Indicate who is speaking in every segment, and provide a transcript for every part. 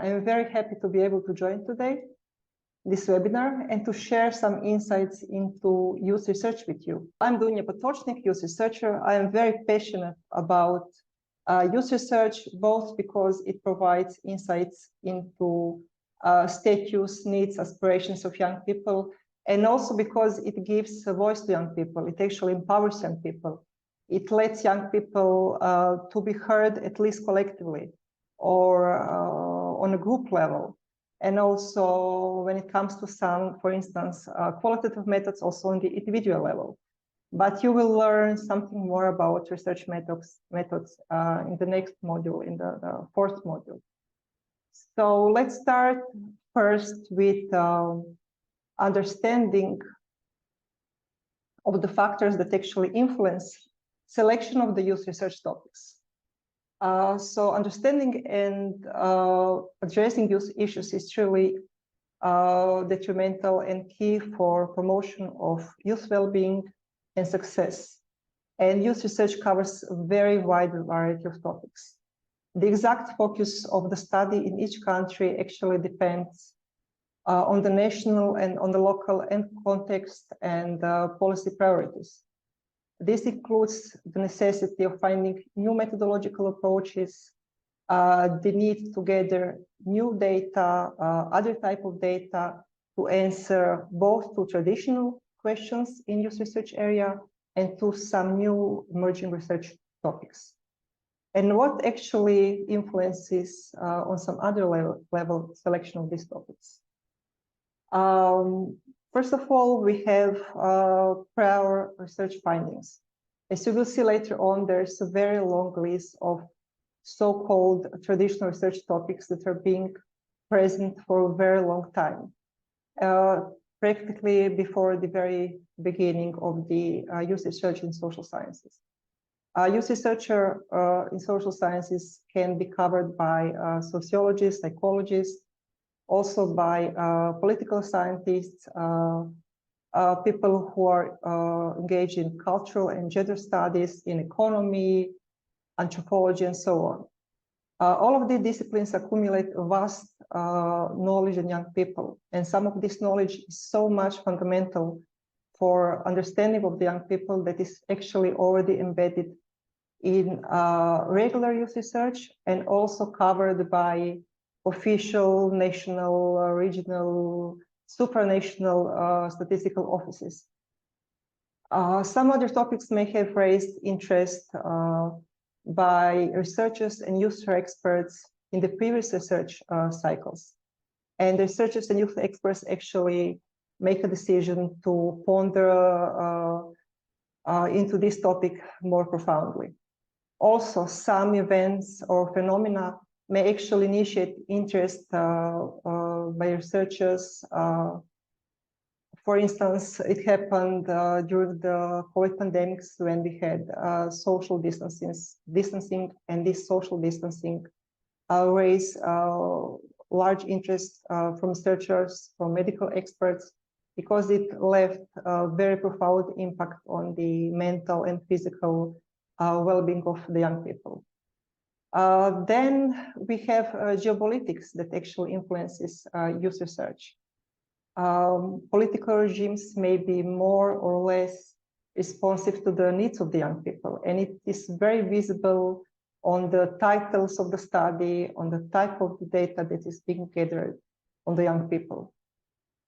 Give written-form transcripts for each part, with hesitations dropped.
Speaker 1: I'm very happy to be able to join today this webinar and to share some insights into youth research with you. I'm Dunja Potočnik, youth researcher. I am very passionate about youth research, both because it provides insights into status, needs, aspirations of young people, and also because it gives a voice to young people. It actually empowers young people. It lets young people to be heard, at least collectively, or on a group level. And also when it comes to some, for instance, qualitative methods, also on the individual level. But you will learn something more about research methods in the next module, in the fourth module. So let's start first with understanding of the factors that actually influence selection of the youth research topics. So understanding and addressing youth issues is truly detrimental and key for promotion of youth well-being and success. And youth research covers a very wide variety of topics. The exact focus of the study in each country actually depends on the national and on the local and context and policy priorities. This includes the necessity of finding new methodological approaches, the need to gather new data, other type of data to answer both to traditional questions in youth research area and to some new emerging research topics. And what actually influences on some other level selection of these topics? First of all, we have prior research findings. As you will see later on, there's a very long list of so-called traditional research topics that are being present for a very long time, practically before the very beginning of the youth research in social sciences. Youth researcher in social sciences can be covered by sociologists, psychologists, also by political scientists, people who are engaged in cultural and gender studies, in economy, anthropology, and so on. All of these disciplines accumulate vast knowledge in young people, and some of this knowledge is so much fundamental for understanding of the young people that is actually already embedded in regular youth research and also covered by official, national, regional, supranational statistical offices. Some other topics may have raised interest by researchers and youth experts in the previous research cycles. And researchers and youth experts actually make a decision to ponder into this topic more profoundly. Also, some events or phenomena may actually initiate interest by researchers. For instance, it happened during the COVID pandemics when we had social distancing, and this social distancing raised large interest from researchers, from medical experts, because it left a very profound impact on the mental and physical well-being of the young people. Then we have geopolitics that actually influences youth research. Political regimes may be more or less responsive to the needs of the young people, and it is very visible on the titles of the study, on the type of the data that is being gathered on the young people.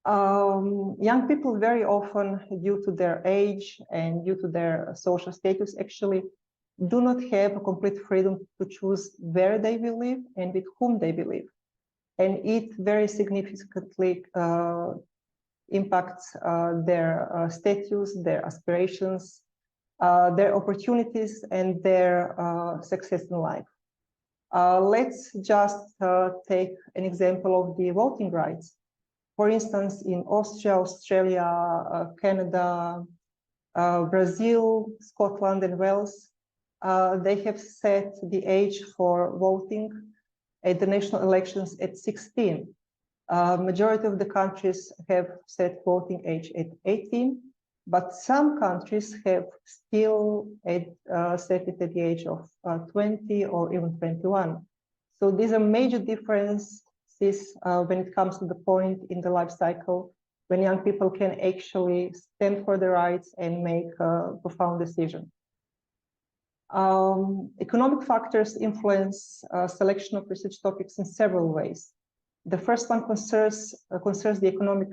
Speaker 1: Young people very often, due to their age and due to their social status, actually do not have a complete freedom to choose where they will live and with whom they will live. And it very significantly impacts their status, their aspirations, their opportunities, and their success in life. Let's just take an example of the voting rights. For instance, in Austria, Australia, Canada, Brazil, Scotland, and Wales, they have set the age for voting at the national elections at 16. Majority of the countries have set voting age at 18, but some countries have still set it at the age of 20 or even 21. So these are major differences this when it comes to the point in the life cycle when young people can actually stand for their rights and make a profound decision. Economic factors influence selection of research topics in several ways. The first one concerns the economic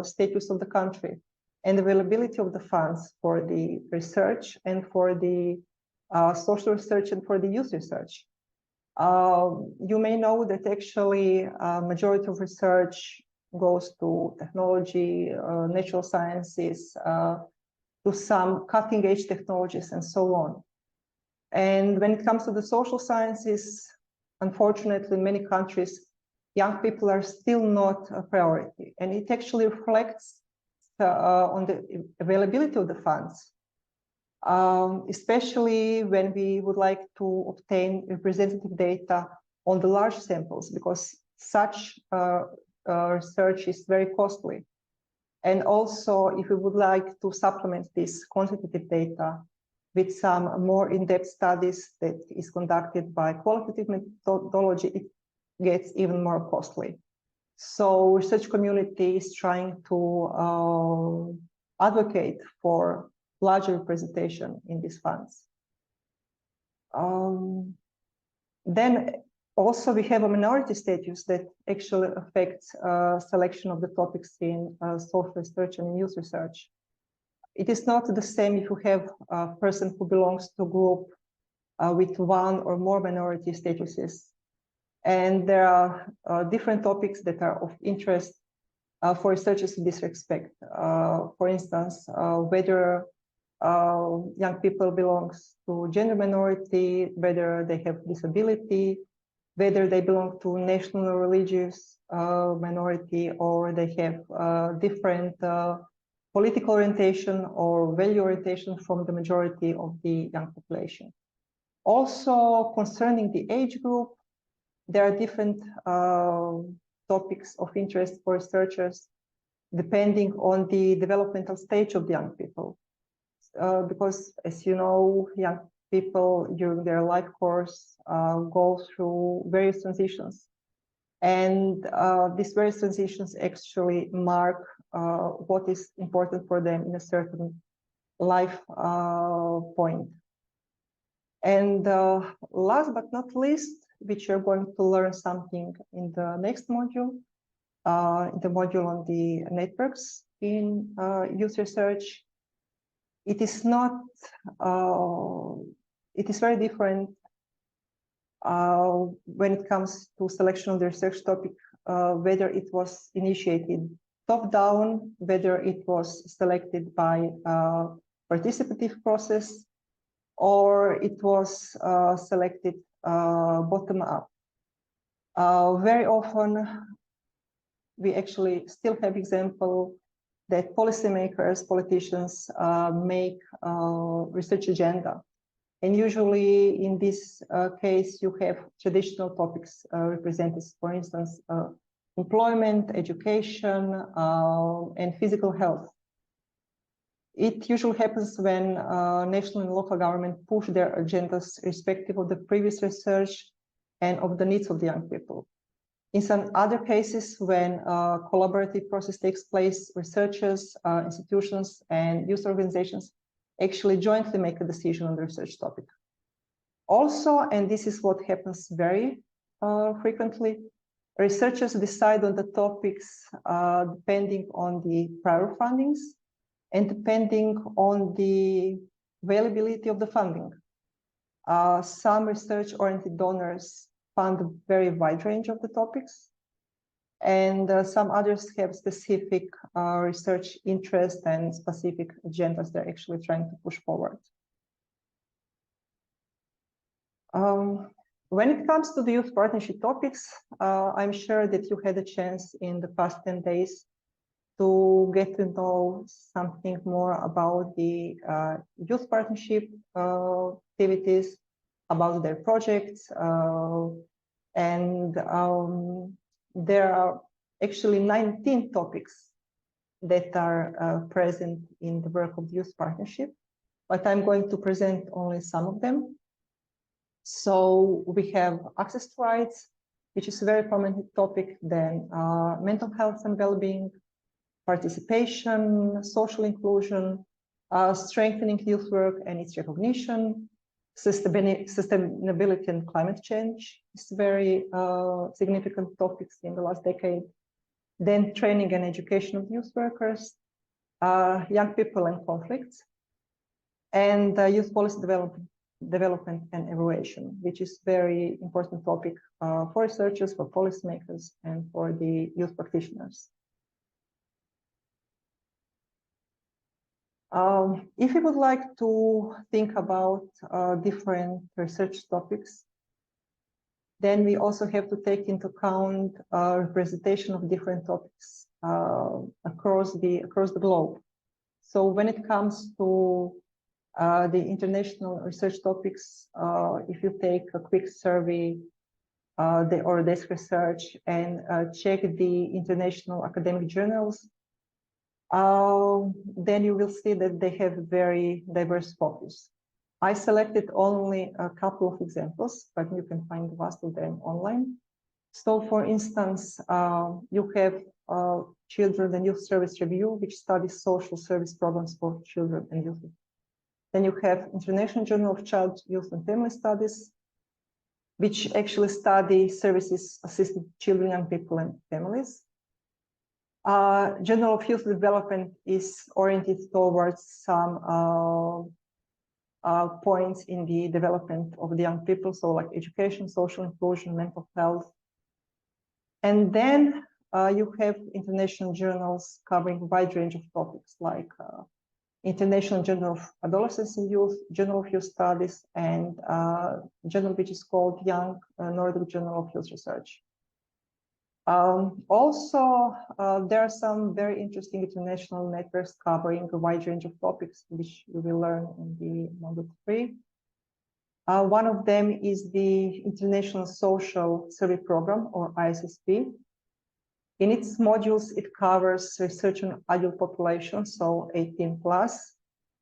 Speaker 1: status of the country and availability of the funds for the research and for the social research and for the youth research. You may know that actually majority of research goes to technology, natural sciences, to some cutting-edge technologies and so on. And when it comes to the social sciences, unfortunately, in many countries, young people are still not a priority. And it actually reflects on the availability of the funds, especially when we would like to obtain representative data on the large samples, because such research is very costly. And also, if we would like to supplement this quantitative data with some more in-depth studies that is conducted by qualitative methodology, it gets even more costly. So research community is trying to advocate for larger representation in these funds. Then also we have a minority status that actually affects selection of the topics in social research and in youth research. It is not the same if you have a person who belongs to a group with one or more minority statuses. And there are different topics that are of interest for researchers in this respect. For instance, whether young people belongs to gender minority, whether they have disability, whether they belong to national or religious minority, or they have different political orientation or value orientation from the majority of the young population. Also, concerning the age group, there are different topics of interest for researchers depending on the developmental stage of the young people. Because, as you know, young people during their life course go through various transitions. And these various transitions actually mark what is important for them in a certain life point. And last but not least, which you're going to learn something in the next module, the module on the networks in youth research. It is not, it is very different when it comes to selection of the research topic, whether it was initiated top-down, whether it was selected by a participative process, or it was selected bottom-up. Very often, we actually still have example that policymakers, politicians make research agenda. And usually in this case, you have traditional topics represented, for instance, employment, education, and physical health. It usually happens when national and local government push their agendas irrespective of the previous research and of the needs of the young people. In some other cases, when a collaborative process takes place, researchers, institutions, and youth organizations actually jointly make a decision on the research topic. Also, and this is what happens very frequently, researchers decide on the topics depending on the prior fundings and depending on the availability of the funding. Some research-oriented donors fund a very wide range of the topics, and some others have specific research interest and specific agendas they're actually trying to push forward. When it comes to the youth partnership topics, I'm sure that you had a chance in the past 10 days to get to know something more about the youth partnership activities, about their projects, and there are actually 19 topics that are present in the work of the youth partnership, but I'm going to present only some of them. So we have access to rights, which is a very prominent topic, then mental health and well-being, participation, social inclusion, strengthening youth work and its recognition, sustainability and climate change is very significant topics in the last decade. Then training and education of youth workers, young people and conflicts, and youth policy development and evaluation, which is very important topic for researchers, for policymakers, and for the youth practitioners. If you would like to think about different research topics, then we also have to take into account representation of different topics across the globe. So when it comes to the international research topics, if you take a quick survey or desk research and check the international academic journals, then you will see that they have very diverse focus. I selected only a couple of examples, but you can find the rest of them online. So for instance, you have Children and Youth Service Review, which studies social service programs for children and youth. Then you have International Journal of Child, Youth and Family Studies, which actually study services assisting children, young people and families. Journal of Youth Development is oriented towards some points in the development of the young people, so like education, social inclusion, mental health. And then you have international journals covering a wide range of topics, like International Journal of Adolescence and Youth, Journal of Youth Studies, and journal which is called Young Nordic Journal of Youth Research. Also, there are some very interesting international networks covering a wide range of topics, which you will learn in the Module 3. One of them is the International Social Survey Program, or ISSP. In its modules, it covers research on adult population, so 18+,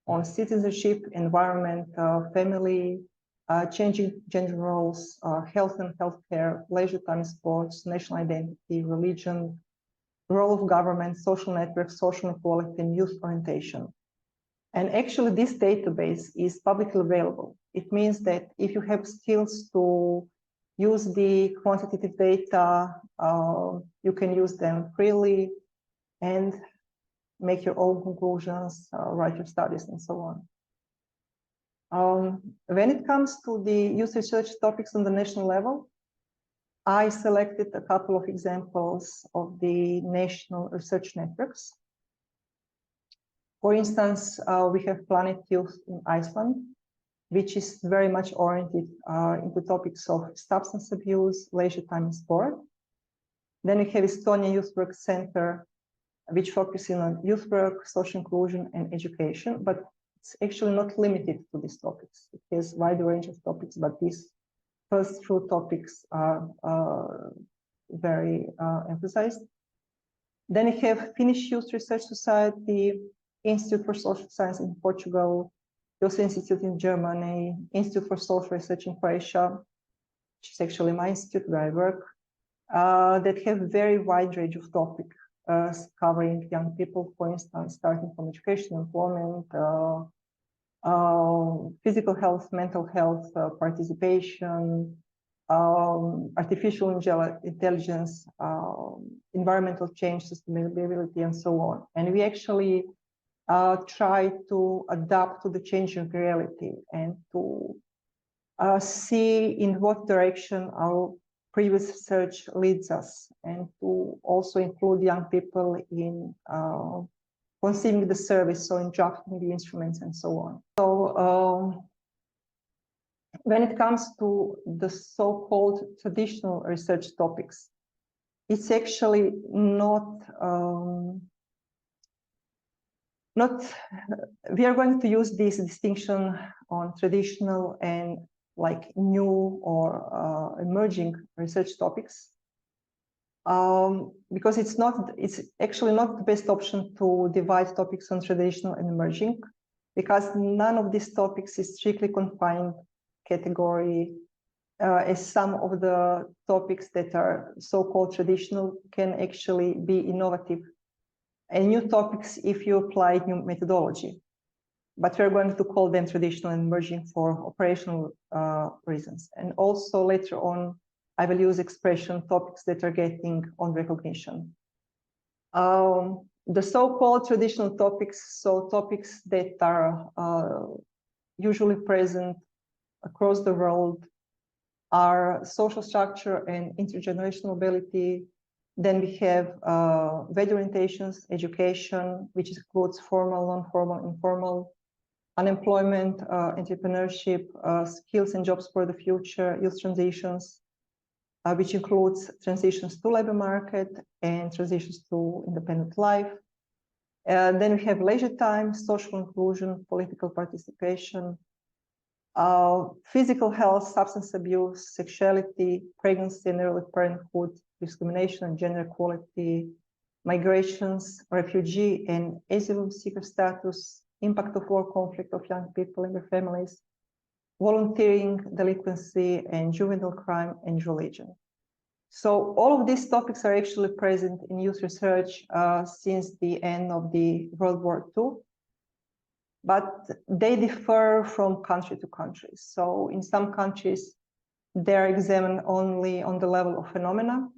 Speaker 1: on citizenship, environment, family, changing gender roles, health and healthcare, leisure time, sports, national identity, religion, role of government, social networks, social equality, and youth orientation. And actually, this database is publicly available. It means that if you have skills to use the quantitative data, you can use them freely and make your own conclusions, write your studies, and so on. When it comes to the youth research topics on the national level, I selected a couple of examples of the national research networks. For instance, we have Planet Youth in Iceland, which is very much oriented into topics of substance abuse, leisure time, and sport. Then we have Estonia Youth Work Center, which focuses on youth work, social inclusion, and education, but it's actually not limited to these topics. It has a wide range of topics, but these first two topics are very emphasized. Then we have Finnish Youth Research Society, Institute for Social Science in Portugal, Youth Institute in Germany, Institute for Social Research in Croatia, which is actually my institute where I work, that have very wide range of topics covering young people, for instance, starting from education, employment, physical health, mental health, participation, artificial intelligence, environmental change, sustainability, and so on. And we actually try to adapt to the changing reality and to see in what direction our previous research leads us, and to also include young people in conceiving the service, so in drafting the instruments and so on. So when it comes to the so-called traditional research topics, it's actually not, we are going to use this distinction on traditional and like new or emerging research topics, because it's actually not the best option to divide topics on traditional and emerging, because none of these topics is strictly confined category as some of the topics that are so-called traditional can actually be innovative and new topics if you apply new methodology. But we're going to call them traditional and emerging for operational reasons. And also later on, I will use expression topics that are getting on recognition. The so-called traditional topics, so topics that are usually present across the world, are social structure and intergenerational mobility. Then we have value orientations, education, which includes formal, non-formal, informal, unemployment, entrepreneurship, skills and jobs for the future, youth transitions, which includes transitions to labor market and transitions to independent life. Then we have leisure time, social inclusion, political participation, physical health, substance abuse, sexuality, pregnancy and early parenthood, discrimination and gender equality, migrations, refugee and asylum seeker status, impact of war conflict of young people and their families, volunteering, delinquency and juvenile crime, and religion. So all of these topics are actually present in youth research since the end of the World War II, but they differ from country to country. So in some countries, they're examined only on the level of phenomena.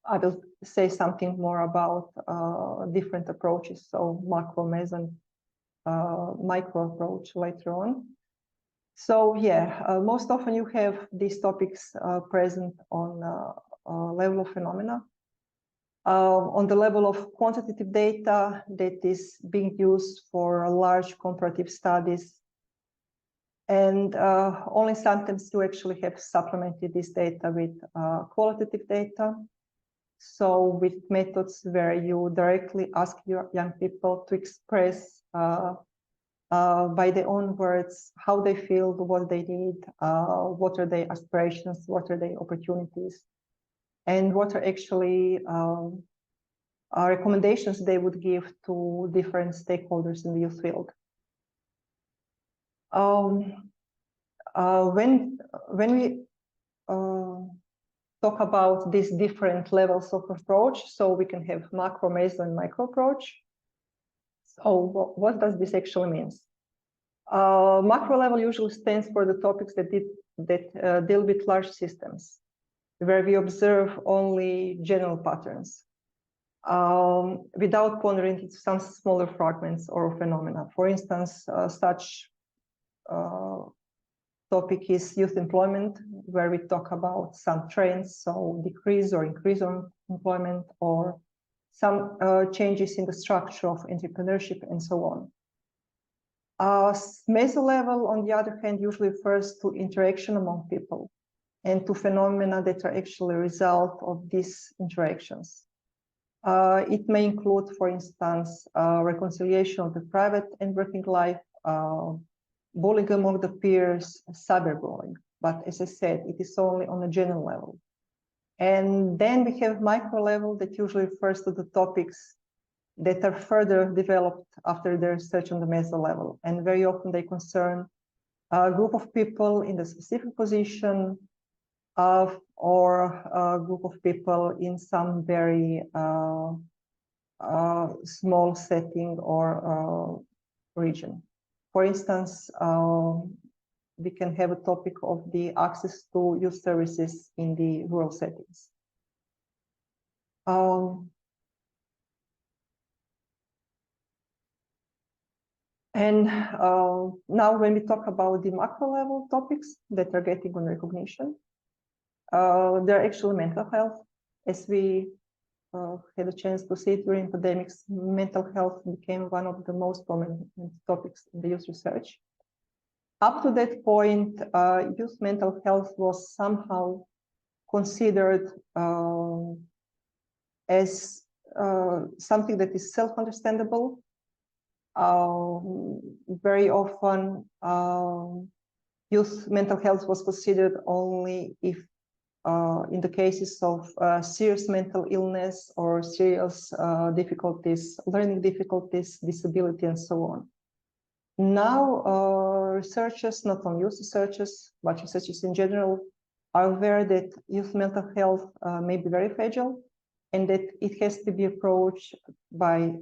Speaker 1: I will say something more about different approaches, so macro, meso, micro approach later on. So yeah, most often you have these topics present on level of phenomena. On the level of quantitative data that is being used for large comparative studies. And only sometimes you actually have supplemented this data with qualitative data. So with methods where you directly ask your young people to express by their own words how they feel, what they need, what are their aspirations, what are their opportunities, and what are actually recommendations they would give to different stakeholders in the youth field. When we talk about these different levels of approach, so we can have macro, meso, and micro approach. So what does this actually mean? Macro level usually stands for the topics that deal with large systems, where we observe only general patterns, without pondering into some smaller fragments or phenomena. For instance, such topic is youth employment, where we talk about some trends, so decrease or increase of employment, or some changes in the structure of entrepreneurship and so on. Meso level, on the other hand, usually refers to interaction among people and to phenomena that are actually a result of these interactions. It may include, for instance, reconciliation of the private and working life, bullying among the peers, cyberbullying. But as I said, it is only on a general level. And then we have micro level that usually refers to the topics that are further developed after the research on the meso level. And very often they concern a group of people in a specific position or a group of people in some very small setting or region. For instance, we can have a topic of the access to youth services in the rural settings. And now when we talk about the macro level topics that are getting on recognition, they're actually mental health. As we had a chance to see during pandemics, mental health became one of the most prominent topics in the youth research. Up to that point, youth mental health was somehow considered as something that is self-understandable. Very often, youth mental health was considered only if in the cases of serious mental illness or serious difficulties, learning difficulties, disability, and so on. Now, researchers, not only youth researchers, but researchers in general, are aware that youth mental health may be very fragile, and that it has to be approached by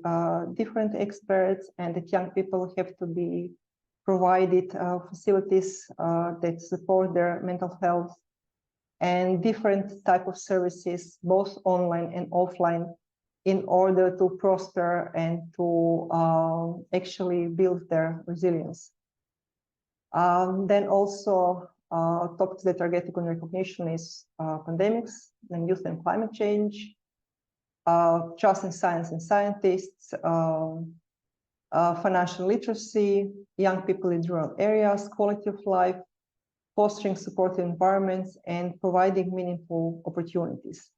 Speaker 1: different experts, and that young people have to be provided facilities that support their mental health, and different type of services, both online and offline, in order to prosper and to actually build their resilience. Then also topics that are getting on recognition is pandemics, then youth and climate change, trust in science and scientists, financial literacy, young people in rural areas, quality of life, fostering supportive environments, and providing meaningful opportunities.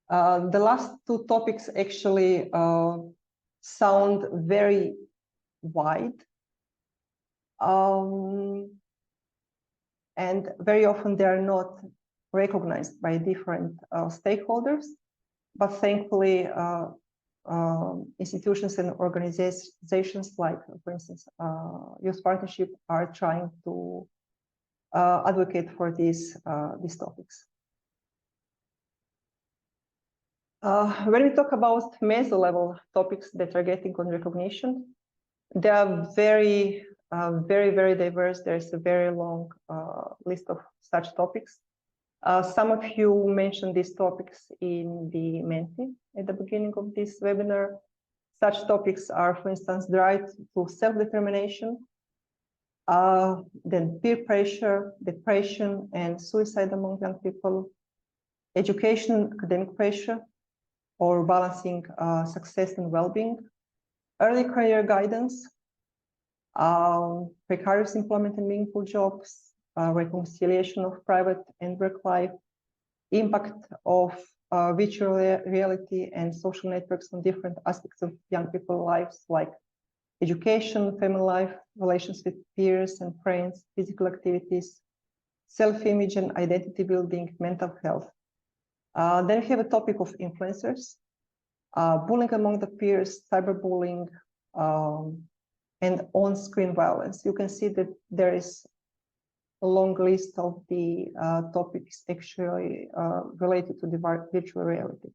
Speaker 1: The last two topics actually sound very wide, and very often they are not recognized by different stakeholders, but thankfully institutions and organizations like, for instance, Youth Partnership are trying to advocate for these topics. When we talk about meso-level topics that are getting on recognition, they are very, very diverse. There's a very long list of such topics. Some of you mentioned these topics in the Menti at the beginning of this webinar. Such topics are, for instance, the right to self-determination, then peer pressure, depression, and suicide among young people, education, academic pressure, or balancing success and well-being, early career guidance, precarious employment and meaningful jobs, reconciliation of private and work life, impact of virtual reality and social networks on different aspects of young people's lives, like education, family life, relations with peers and friends, physical activities, self-image and identity building, mental health. Then we have a topic of influencers, bullying among the peers, cyberbullying, and on-screen violence. You can see that there is a long list of the topics actually related to the virtual reality.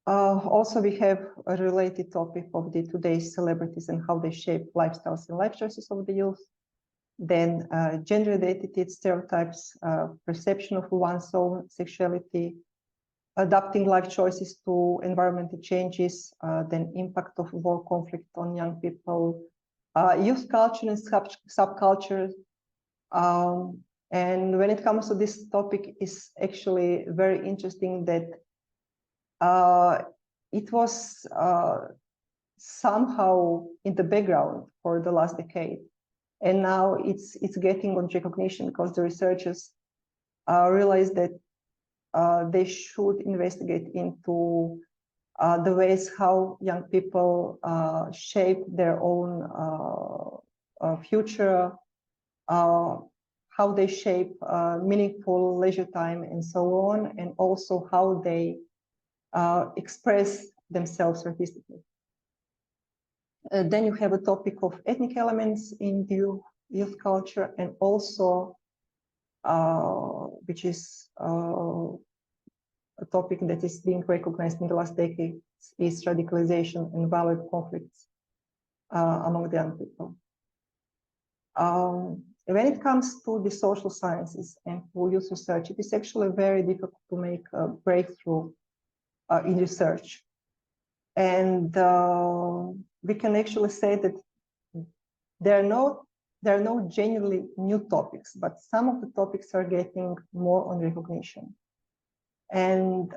Speaker 1: Also, we have a related topic of the today's celebrities and how they shape lifestyles and life choices of the youth. Then gender identity, stereotypes, perception of one's own sexuality, adapting life choices to environmental changes, then impact of war conflict on young people, youth culture and subculture. And when it comes to this topic, it's actually very interesting that it was somehow in the background for the last decade. And now it's getting on recognition because the researchers realize that they should investigate into the ways how young people shape their own future, how they shape meaningful leisure time and so on, and also how they express themselves artistically. Then you have a topic of ethnic elements in youth culture, and also, which is a topic that is being recognized in the last decade, is radicalization and violent conflicts among the young people. When it comes to the social sciences and to youth research, it is actually very difficult to make a breakthrough in research. And we can actually say that there are no genuinely new topics, but some of the topics are getting more on recognition. And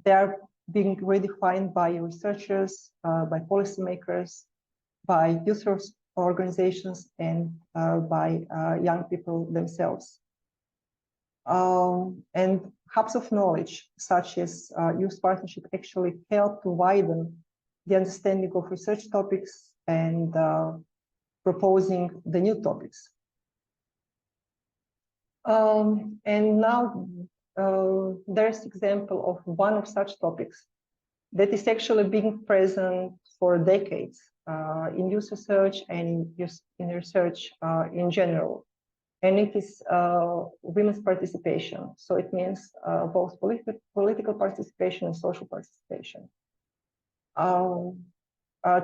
Speaker 1: they are being redefined by researchers, by policymakers, by youth organizations, and by young people themselves. And hubs of knowledge, such as Youth Partnership, actually help to widen the understanding of research topics and proposing the new topics. And now there's example of one of such topics that is actually being present for decades in youth research and in research in general. And it is women's participation. So it means both political participation and social participation.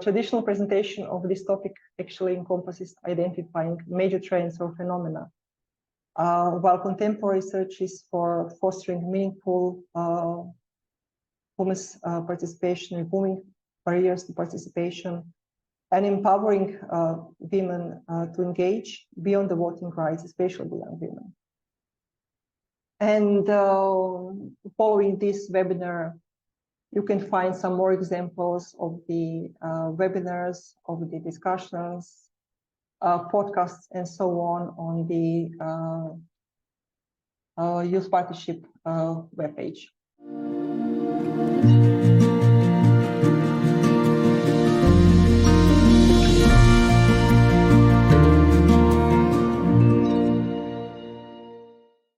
Speaker 1: Traditional presentation of this topic actually encompasses identifying major trends or phenomena, while contemporary research is for fostering meaningful women's participation, removing barriers to participation, and empowering women to engage beyond the voting rights, especially the young women. And following this webinar, you can find some more examples of the webinars, of the discussions, podcasts, and so on the Youth Partnership webpage.